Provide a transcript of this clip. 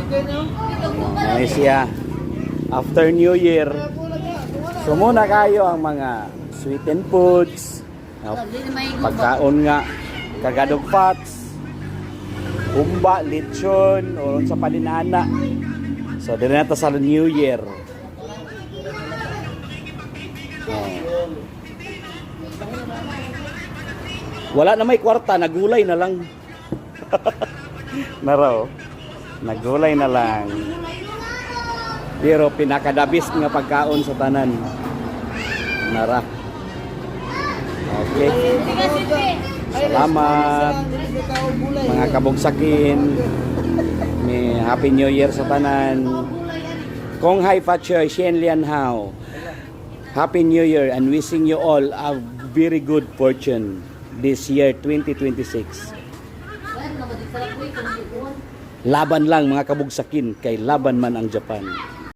Malaysia. After New Year, sumuna kayo ang mga sweetened foods, pagkaon nga, kagadog fats, umba, lechon, o sa palinana. So, din na sa New Year. Wala na may kwarta, nagulay na lang. Naraw, nagulay na lang. Pero pinakadabis nga pagkaon sa tanan. Nara. Okay. Salamat mga kabugsakin. May Happy New Year sa tanan. Kong Hai Fa Choy, Shen Lian Hao. Happy New Year and wishing you all a very good fortune this year 2026. Laban lang mga kabugsakin, kay laban man ang Japan.